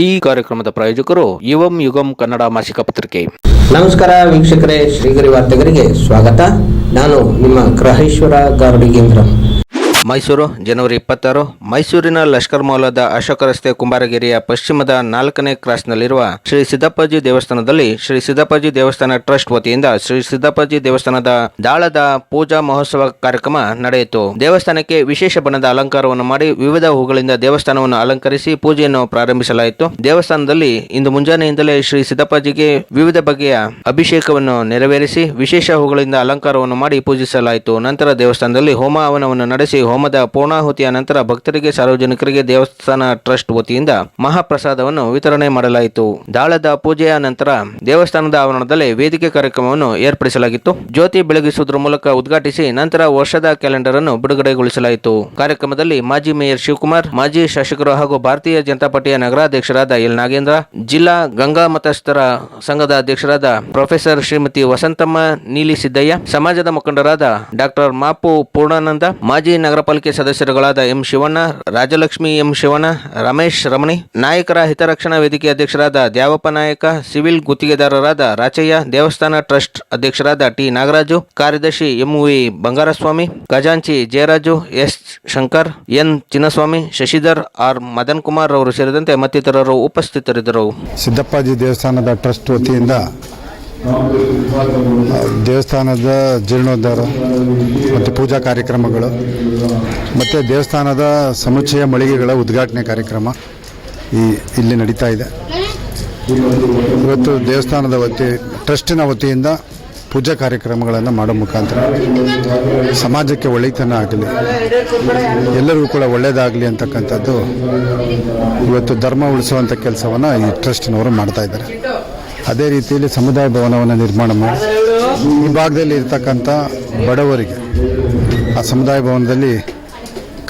ಈ ಕಾರ್ಯಕ್ರಮದ ಪ್ರಾಯೋಜಕರು ಯುವಂ ಯುಗಂ ಕನ್ನಡ ಮಾಸಿಕ ಪತ್ರಿಕೆ. ನಮಸ್ಕಾರ ವೀಕ್ಷಕರೇ, ಶ್ರೀಗರಿ ವಾರ್ತೆಗರಿಗೆ ಸ್ವಾಗತ. ನಾನು ನಿಮ್ಮ ಗ್ರಹೇಶ್ವರ ಗಾರ್ಡಿಗೇಂದ್ರ. ಮೈಸೂರು ಜನವರಿ 26. ಮೈಸೂರಿನ ಲಷ್ಕರ್ ಮೌಲದ ಅಶೋಕ ರಸ್ತೆ ಕುಂಬಾರಗಿರಿಯ ಪಶ್ಚಿಮದ 4ನೇ ಕ್ರಾಸ್ನಲ್ಲಿರುವ ಶ್ರೀ ಸಿದ್ದಪ್ಪಾಜಿ ದೇವಸ್ಥಾನದಲ್ಲಿ ಶ್ರೀ ಸಿದ್ದಪ್ಪಾಜಿ ದೇವಸ್ಥಾನ ಟ್ರಸ್ಟ್ ವತಿಯಿಂದ ಶ್ರೀ ಸಿದ್ದಪ್ಪಾಜಿ ದೇವಸ್ಥಾನದ ದಾಳದ ಪೂಜಾ ಮಹೋತ್ಸವ ಕಾರ್ಯಕ್ರಮ ನಡೆಯಿತು. ದೇವಸ್ಥಾನಕ್ಕೆ ವಿಶೇಷ ಬಣ್ಣದ ಅಲಂಕಾರವನ್ನು ಮಾಡಿ ವಿವಿಧ ಹೂಗಳಿಂದ ದೇವಸ್ಥಾನವನ್ನು ಅಲಂಕರಿಸಿ ಪೂಜೆಯನ್ನು ಪ್ರಾರಂಭಿಸಲಾಯಿತು. ದೇವಸ್ಥಾನದಲ್ಲಿ ಇಂದು ಮುಂಜಾನೆಯಿಂದಲೇ ಶ್ರೀ ಸಿದ್ದಪ್ಪಾಜಿಗೆ ವಿವಿಧ ಬಗೆಯ ಅಭಿಷೇಕವನ್ನು ನೆರವೇರಿಸಿ ವಿಶೇಷ ಹೂಗಳಿಂದ ಅಲಂಕಾರವನ್ನು ಮಾಡಿ ಪೂಜಿಸಲಾಯಿತು. ನಂತರ ದೇವಸ್ಥಾನದಲ್ಲಿ ಹೋಮ ಹವನವನ್ನು ನಡೆಸಿ ಹೋಮದ ಪೂರ್ಣಾಹುತಿಯ ನಂತರ ಭಕ್ತರಿಗೆ ಸಾರ್ವಜನಿಕರಿಗೆ ದೇವಸ್ಥಾನ ಟ್ರಸ್ಟ್ ವತಿಯಿಂದ ಮಹಾಪ್ರಸಾದವನ್ನು ವಿತರಣೆ ಮಾಡಲಾಯಿತು. ದಾಳದ ಪೂಜೆಯ ನಂತರ ದೇವಸ್ಥಾನದ ಆವರಣದಲ್ಲಿ ವೇದಿಕೆ ಕಾರ್ಯಕ್ರಮವನ್ನು ಏರ್ಪಡಿಸಲಾಗಿತ್ತು. ಜ್ಯೋತಿ ಬೆಳಗಿಸುವುದರ ಮೂಲಕ ಉದ್ಘಾಟಿಸಿ ನಂತರ ವರ್ಷದ ಕ್ಯಾಲೆಂಡರ್ ಅನ್ನು ಬಿಡುಗಡೆಗೊಳಿಸಲಾಯಿತು. ಕಾರ್ಯಕ್ರಮದಲ್ಲಿ ಮಾಜಿ ಮೇಯರ್ ಶಿವಕುಮಾರ್, ಮಾಜಿ ಶಾಸಕರು ಹಾಗೂ ಭಾರತೀಯ ಜನತಾ ಪಾರ್ಟಿಯ ನಗರಾಧ್ಯಕ್ಷರಾದ ಎಲ್ ನಾಗೇಂದ್ರ, ಜಿಲ್ಲಾ ಗಂಗಾ ಮತಸ್ಥರ ಸಂಘದ ಅಧ್ಯಕ್ಷರಾದ ಪ್ರೊಫೆಸರ್ ಶ್ರೀಮತಿ ವಸಂತಮ್ಮ ನೀಲಿ ಸಿದ್ದಯ್ಯ, ಸಮಾಜದ ಮುಖಂಡರಾದ ಡಾಕ್ಟರ್ ಮಾಪು ಪೂರ್ಣಾನಂದ, ಮಾಜಿ ನಗರ ಪಾಲಿಕೆ ಸದಸ್ಯರುಗಳಾದ ಎಂ ಶಿವಣ್ಣ, ರಾಜಲಕ್ಷ್ಮಿ ಎಂ ಶಿವಣ್ಣ, ರಮೇಶ್ ರಮಣಿ, ನಾಯಕರ ಹಿತರಕ್ಷಣಾ ವೇದಿಕೆ ಅಧ್ಯಕ್ಷರಾದ ದ್ಯಾವಪ್ಪ ನಾಯಕ, ಸಿವಿಲ್ ಗುತ್ತಿಗೆದಾರರಾದ ರಾಚಯ್ಯ, ದೇವಸ್ಥಾನ ಟ್ರಸ್ಟ್ ಅಧ್ಯಕ್ಷರಾದ ಟಿ ನಾಗರಾಜು, ಕಾರ್ಯದರ್ಶಿ ಎಂವಿ ಬಂಗಾರಸ್ವಾಮಿ, ಖಜಾಂಚಿ Jayaraju, S Shankar, N Chinnaswamy, Shashidhar, R Madan Kumar ಅವರು ಸೇರಿದಂತೆ ಮತ್ತಿತರರು ಉಪಸ್ಥಿತರಿದ್ದರು. ಸಿದ್ದಪ್ಪಾಜಿ ದೇವಸ್ಥಾನದ ಟ್ರಸ್ಟ್ ವತಿಯಿಂದ ದೇವಸ್ಥಾನದ ಜೀರ್ಣೋದ್ಧಾರ ಮತ್ತು ಪೂಜಾ ಕಾರ್ಯಕ್ರಮಗಳು ಮತ್ತು ದೇವಸ್ಥಾನದ ಸಮುಚ್ಚಯ ಮಳಿಗೆಗಳ ಉದ್ಘಾಟನೆ ಕಾರ್ಯಕ್ರಮ ಇಲ್ಲಿ ನಡೀತಾ ಇದೆ. ಇವತ್ತು ದೇವಸ್ಥಾನದ ಟ್ರಸ್ಟಿನ ವತಿಯಿಂದ ಪೂಜಾ ಕಾರ್ಯಕ್ರಮಗಳನ್ನು ಮಾಡೋ ಮುಖಾಂತರ ಸಮಾಜಕ್ಕೆ ಒಳ್ಳೆತನ ಆಗಲಿ, ಎಲ್ಲರಿಗೂ ಕೂಡ ಒಳ್ಳೆಯದಾಗಲಿ ಅಂತಕ್ಕಂಥದ್ದು ಇವತ್ತು ಧರ್ಮ ಉಳಿಸುವಂಥ ಕೆಲಸವನ್ನು ಈ ಟ್ರಸ್ಟಿನವರು ಮಾಡ್ತಾ ಇದ್ದಾರೆ. ಅದೇ ರೀತಿಯಲ್ಲಿ ಸಮುದಾಯ ಭವನವನ್ನು ನಿರ್ಮಾಣ ಮಾಡಿ ಈ ಭಾಗದಲ್ಲಿ ಇರ್ತಕ್ಕಂಥ ಬಡವರಿಗೆ ಆ ಸಮುದಾಯ ಭವನದಲ್ಲಿ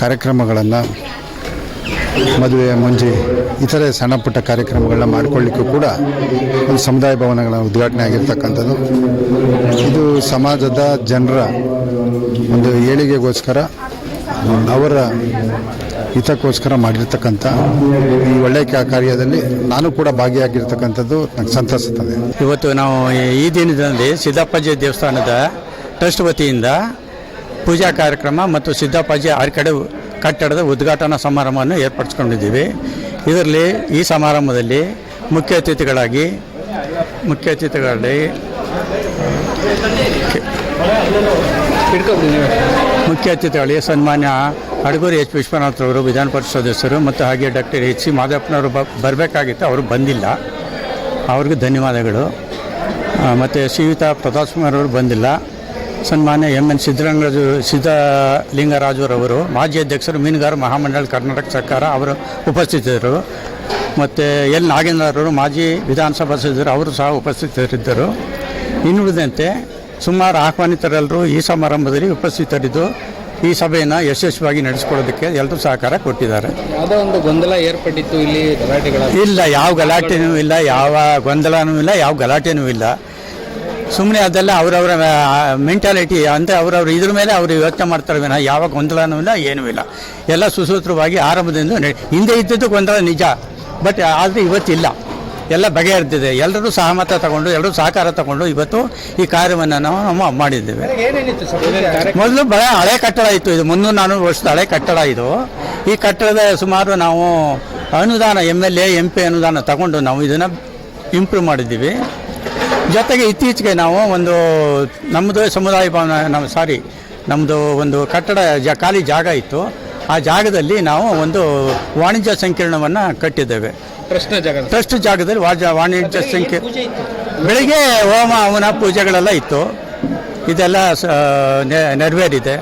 ಕಾರ್ಯಕ್ರಮಗಳನ್ನು, ಮದುವೆ, ಮುಂಜಿ, ಇತರೆ ಸಣ್ಣ ಪುಟ್ಟ ಕಾರ್ಯಕ್ರಮಗಳನ್ನ ಮಾಡಿಕೊಳ್ಳಿಕ್ಕೂ ಕೂಡ ಒಂದು ಸಮುದಾಯ ಭವನಗಳ ಉದ್ಘಾಟನೆ ಆಗಿರ್ತಕ್ಕಂಥದ್ದು. ಇದು ಸಮಾಜದ ಜನರ ಒಂದು ಏಳಿಗೆಗೋಸ್ಕರ, ಅವರ ಹಿತಕ್ಕೋಸ್ಕರ ಮಾಡಿರ್ತಕ್ಕಂಥ ಈ ಒಳ್ಳೆಯ ಕಾರ್ಯದಲ್ಲಿ ನಾನು ಕೂಡ ಭಾಗಿಯಾಗಿರ್ತಕ್ಕಂಥದ್ದು ನನಗೆ ಸಂತಸುತ್ತದೆ. ಇವತ್ತು ನಾವು ಈ ದಿನದಲ್ಲಿ ಸಿದ್ದಪ್ಪಾಜಿ ದೇವಸ್ಥಾನದ ಟ್ರಸ್ಟ್ ವತಿಯಿಂದ ಪೂಜಾ ಕಾರ್ಯಕ್ರಮ ಮತ್ತು ಸಿದ್ದಪ್ಪಾಜಿ ಆರ್ಕಡೆ ಕಟ್ಟಡದ ಉದ್ಘಾಟನಾ ಸಮಾರಂಭವನ್ನು ಏರ್ಪಡಿಸ್ಕೊಂಡಿದ್ದೀವಿ. ಇದರಲ್ಲಿ ಈ ಸಮಾರಂಭದಲ್ಲಿ ಮುಖ್ಯ ಅತಿಥಿಗಳಾಗಿ ಸನ್ಮಾನ್ಯ ಅಡಗೂರು ಎಚ್ ವಿಶ್ವನಾಥ್ರವರು, ವಿಧಾನ ಪರಿಷತ್ ಸದಸ್ಯರು, ಮತ್ತು ಹಾಗೆ ಡಾಕ್ಟರ್ ಎಚ್ ಸಿ ಮಾದಪ್ಪನವರು ಬರಬೇಕಾಗಿತ್ತು, ಅವರು ಬಂದಿಲ್ಲ, ಅವ್ರಿಗೆ ಧನ್ಯವಾದಗಳು. ಮತ್ತು ಶ್ರೀಯುತ ಪ್ರತಾಪ್ ಕುಮಾರ್ ಅವರು ಬಂದಿಲ್ಲ. ಸನ್ಮಾನ್ಯ ಎನ್ ಸಿದ್ದಲಿಂಗರಾಜುರವರು, ಮಾಜಿ ಅಧ್ಯಕ್ಷರು, ಮೀನುಗಾರ ಮಹಾಮಂಡಳ ಕರ್ನಾಟಕ ಸರ್ಕಾರ, ಅವರು ಉಪಸ್ಥಿತರು. ಮತ್ತು ಎಲ್ ನಾಗೇಂದ್ರವರು, ಮಾಜಿ ವಿಧಾನಸಭಾ ಸದಸ್ಯರು, ಅವರು ಸಹ ಉಪಸ್ಥಿತರಿದ್ದರು. ಇನ್ನುಳಿದಂತೆ ಸುಮಾರು ಆಹ್ವಾನಿತರೆಲ್ಲರೂ ಈ ಸಮಾರಂಭದಲ್ಲಿ ಉಪಸ್ಥಿತರಿದ್ದು ಈ ಸಭೆಯನ್ನು ಯಶಸ್ವಿಯಾಗಿ ನಡೆಸಿಕೊಳ್ಳೋದಕ್ಕೆ ಎಲ್ಲರೂ ಸಹಕಾರ ಕೊಟ್ಟಿದ್ದಾರೆ. ಯಾವುದೋ ಒಂದು ಗೊಂದಲ ಏರ್ಪಟ್ಟಿತ್ತು ಇಲ್ಲಿ? ಇಲ್ಲ, ಯಾವ ಗಲಾಟೆನೂ ಇಲ್ಲ, ಯಾವ ಗೊಂದಲನೂ ಇಲ್ಲ, ಯಾವ ಗಲಾಟೆನೂ ಇಲ್ಲ. ಸುಮ್ಮನೆ ಅದೆಲ್ಲ ಅವರವರ ಮೆಂಟಾಲಿಟಿ ಅಂದರೆ ಅವರವರು ಇದ್ರ ಮೇಲೆ ಅವರು ಯೋಚನೆ ಮಾಡ್ತಾರೆ ವಿನ ಯಾವ ಗೊಂದಲನೂ ಇಲ್ಲ, ಏನೂ ಇಲ್ಲ. ಎಲ್ಲ ಸುಸೂತ್ರವಾಗಿ ಆರಂಭದಿಂದ ಹಿಂದೆ ಇದ್ದದ್ದು ಗೊಂದಲ ನಿಜ, ಬಟ್ ಆದರೆ ಇವತ್ತಿಲ್ಲ, ಎಲ್ಲ ಬಗೆಹರಿದಿದೆ. ಎಲ್ಲರೂ ಸಹಮತ ತಗೊಂಡು, ಎಲ್ಲರೂ ಸಹಕಾರ ತಗೊಂಡು ಇವತ್ತು ಈ ಕಾರ್ಯವನ್ನು ನಾವು ಮಾಡಿದ್ದೇವೆ. ಮೊದಲು ಬಹಳ ಹಳೆ ಕಟ್ಟಡ ಇತ್ತು, ಇದು 300-400 ವರ್ಷದ ಹಳೆ ಕಟ್ಟಡ ಇದು. ಈ ಕಟ್ಟಡದ ಸುಮಾರು ನಾವು ಅನುದಾನ MLA MP ಅನುದಾನ ತಗೊಂಡು ನಾವು ಇದನ್ನು ಇಂಪ್ರೂವ್ ಮಾಡಿದ್ದೀವಿ. ಜೊತೆಗೆ ಇತ್ತೀಚೆಗೆ ನಾವು ಒಂದು ನಮ್ಮದು ಸಮುದಾಯ ಭವನ ನಮ್ಮದು ಒಂದು ಕಟ್ಟಡ ಖಾಲಿ ಜಾಗ ಇತ್ತು. ಆ ಜಾಗದಲ್ಲಿ ನಾವು ಒಂದು ವಾಣಿಜ್ಯ ಸಂಕೀರ್ಣವನ್ನು ಕಟ್ಟಿದ್ದೇವೆ. ಟ್ರಸ್ಟ್ ಜಾಗದಲ್ಲಿ ವಾಣಿಜ್ಯ ಬೆಳಿಗ್ಗೆ ಹೋಮ ಹವನ ಪೂಜೆಗಳೆಲ್ಲ ಇತ್ತು. ಇದೆಲ್ಲ ನೆರವೇರಿದೆ.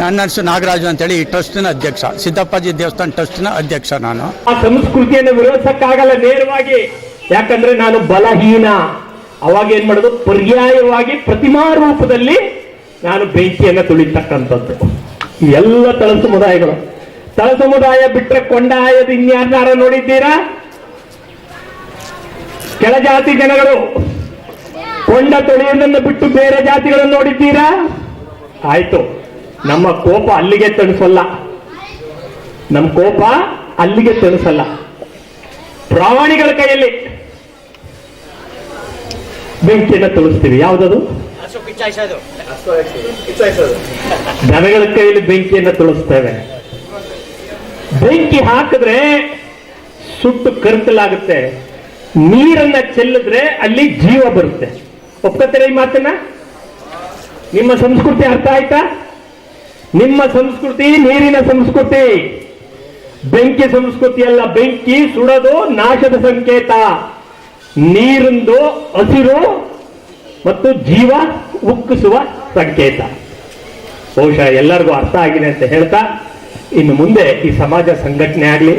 ನನ್ನ ಹೆಸರು ನಾಗರಾಜು ಅಂತೇಳಿ ಈ ಟ್ರಸ್ಟಿನ ಅಧ್ಯಕ್ಷ, ಸಿದ್ದಪ್ಪಾಜಿ ದೇವಸ್ಥಾನ ಟ್ರಸ್ಟಿನ ಅಧ್ಯಕ್ಷ ನಾನು. ಆ ಸಂಸ್ಕೃತಿಯನ್ನು ವಿರೋಧಿಸಕ್ಕಾಗಲ್ಲ ನೇರವಾಗಿ, ಯಾಕಂದ್ರೆ ನಾನು ಬಲಹೀನ. ಅವಾಗ ಏನ್ ಮಾಡೋದು, ಪರ್ಯಾಯವಾಗಿ ಪ್ರತಿಮಾ ರೂಪದಲ್ಲಿ ನಾನು ಬೆಂಕಿಯನ್ನು ತುಳಿತಕ್ಕಂಥದ್ದು. ಎಲ್ಲ ತಳ ಸಮುದಾಯ ಬಿಟ್ಟರೆ ಕೊಂಡಾಯದ ಇನ್ಯಾರ ನೋಡಿದ್ದೀರಾ? ಕೆಳಜಾತಿ ಜನಗಳು ಕೊಂಡ ತೊಳೆಯೋದನ್ನು ಬಿಟ್ಟು ಬೇರೆ ಜಾತಿಗಳನ್ನು ನೋಡಿದ್ದೀರಾ? ಆಯ್ತು, ನಮ್ಮ ಕೋಪ ಅಲ್ಲಿಗೆ ತಣಿಸಲ್ಲ. ನಮ್ಮ ಕೋಪ ಅಲ್ಲಿಗೆ ತಿಳಿಸಲ್ಲ. ಪ್ರಾಣಿಗಳ ಕೈಯಲ್ಲಿ ಬೆಂಕಿಯನ್ನು ತಿಳಿಸ್ತೀವಿ. ಯಾವುದದು? ದನಗಳ ಕೈಯಲ್ಲಿ ಬೆಂಕಿಯನ್ನು ತಿಳಿಸ್ತೇವೆ. ಬೆಂಕಿ ಹಾಕಿದ್ರೆ ಸುಟ್ಟು ಕರ್ತಲಾಗುತ್ತೆ. ನೀರನ್ನ ಚೆಲ್ಲಿದ್ರೆ ಅಲ್ಲಿ ಜೀವ ಬರುತ್ತೆ. ಒಪ್ಕೋತೀರ ಈ ಮಾತನ್ನ? ನಿಮ್ಮ ಸಂಸ್ಕೃತಿ ಅರ್ಥ ಆಯ್ತಾ? ನಿಮ್ಮ ಸಂಸ್ಕೃತಿ ನೀರಿನ ಸಂಸ್ಕೃತಿ, ಬೆಂಕಿ ಸಂಸ್ಕೃತಿ ಅಲ್ಲ. ಬೆಂಕಿ ಸುಡೋದು ನಾಶದ ಸಂಕೇತ, ನೀರಿಂದು ಹಸಿರು ಮತ್ತು ಜೀವ ಉಕ್ಕಿಸುವ ಸಂಕೇತ. ಬಹುಶಃ ಎಲ್ಲರಿಗೂ ಅರ್ಥ ಆಗಿದೆ ಅಂತ ಹೇಳ್ತಾ, ಇನ್ನು ಮುಂದೆ ಈ ಸಮಾಜ ಸಂಘಟನೆ ಆಗಲಿ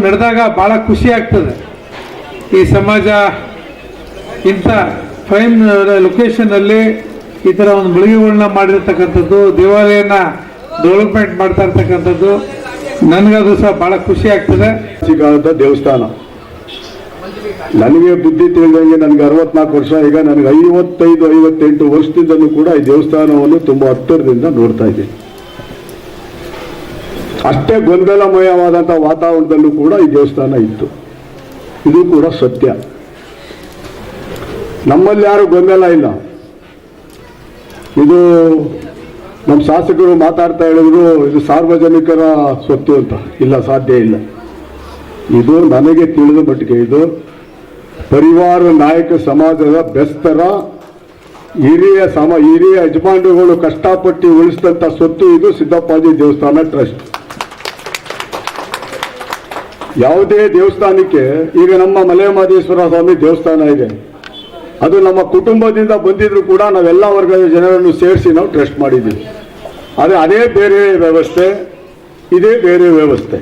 ನಡೆದಾಗ ಬಹಳ ಖುಷಿ ಆಗ್ತದೆ. ಈ ಸಮಾಜ ಇಂಥ ಪ್ರೈಮ್ ಲೊಕೇಶನ್ ಅಲ್ಲಿ ಈ ತರ ಒಂದು ಬೆಳಗ್ಗೆಗಳನ್ನ ಮಾಡಿರ್ತಕ್ಕಂಥದ್ದು, ದೇವಾಲಯನ ಡೆವಲಪ್ಮೆಂಟ್ ಮಾಡ್ತಾ ಇರ್ತಕ್ಕಂಥದ್ದು ನನಗದು ಸಹ ಬಹಳ ಖುಷಿ ಆಗ್ತದೆ. ಕಾಲದ ದೇವಸ್ಥಾನ, ನನಗೆ ಬುದ್ಧಿ ತಿಳಿದಂಗೆ ನನಗೆ 64 ವರ್ಷ. ಈಗ ನನಗೆ 55-58 ವರ್ಷದಿಂದಲೂ ಕೂಡ ಈ ದೇವಸ್ಥಾನವನ್ನು ತುಂಬಾ ಹತ್ತಿರದಿಂದ ನೋಡ್ತಾ ಇದ್ದೀನಿ. ಅಷ್ಟೇ ಗೊಂದಲಮಯವಾದಂತಹ ವಾತಾವರಣದಲ್ಲೂ ಕೂಡ ಈ ದೇವಸ್ಥಾನ ಇತ್ತು. ಇದು ಕೂಡ ಸತ್ಯ. ನಮ್ಮಲ್ಲಿ ಯಾರು ಗೊಂದಲ ಇಲ್ಲ. ಇದು ನಮ್ಮ ಶಾಸಕರು ಮಾತಾಡ್ತಾ ಹೇಳಿದ್ರು ಇದು ಸಾರ್ವಜನಿಕರ ಸ್ವತ್ತು ಅಂತ. ಇಲ್ಲ, ಸಾಧ್ಯ ಇಲ್ಲ. ಇದು ನನಗೆ ತಿಳಿದ ಮಟ್ಟಿಗೆ ಇದು ಪರಿವಾರ ನಾಯಕ ಸಮಾಜದ ಬೆಸ್ತರ ಹಿರಿಯ ಯಜಮಾನರುಗಳು ಕಷ್ಟಪಟ್ಟು ಉಳಿಸಿದಂಥ ಸ್ವತ್ತು ಇದು ಸಿದ್ದಪ್ಪಾಜಿ ದೇವಸ್ಥಾನ ಟ್ರಸ್ಟ್. ಯಾವುದೇ ದೇವಸ್ಥಾನಕ್ಕೆ, ಈಗ ನಮ್ಮ ಮಲೆಮಹದೇಶ್ವರ ಸ್ವಾಮಿ ದೇವಸ್ಥಾನ ಇದೆ, ಅದು ನಮ್ಮ ಕುಟುಂಬದಿಂದ ಬಂದಿದ್ರು ಕೂಡ ನಾವೆಲ್ಲ ವರ್ಗದ ಜನರನ್ನು ಸೇರಿಸಿ ನಾವು ಟ್ರಸ್ಟ್ ಮಾಡಿದ್ದೀವಿ. ಅದೇ ಬೇರೆ ವ್ಯವಸ್ಥೆ, ಇದೇ ಬೇರೆ ವ್ಯವಸ್ಥೆ.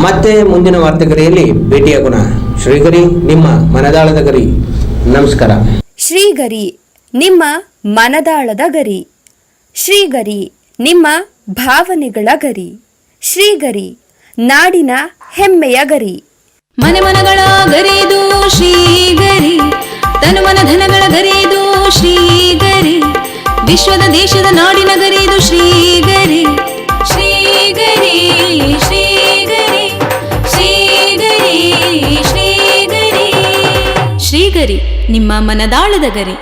ಮತ್ತೆ ಮುಂದಿನ ವಾರ್ತೆಗರಿಯಲ್ಲಿ ಭೇಟಿಯಾಗೋಣ. ಶ್ರೀಗರಿ, ನಿಮ್ಮ ಮನದಾಳದ ಗರಿ. ನಮಸ್ಕಾರ. ಶ್ರೀಗರಿ, ನಿಮ್ಮ ಮನದಾಳದ ಗರಿ. ಶ್ರೀಗರಿ, ನಿಮ್ಮ ಭಾವನೆಗಳ ಗರಿ. ಶ್ರೀಗರಿ, ನಾಡಿನ ಹೆಮ್ಮೆಯ ಗರಿ. ಮನೆ ಮನಗಳ ಗರಿದು ಶ್ರೀಗರಿ, ತನು ಮನ ಧನಗಳ ಗರಿದು ಶ್ರೀಗರಿ, ವಿಶ್ವದ ದೇಶದ ನಾಡಿನ ಗರಿದು ಶ್ರೀಗರಿ. ಶ್ರೀಗರಿ ಶ್ರೀಗರಿ ಶ್ರೀಗರಿ ಶ್ರೀಗರಿ ಶ್ರೀಗರಿ, ನಿಮ್ಮ ಮನದಾಳದ ಗರಿ.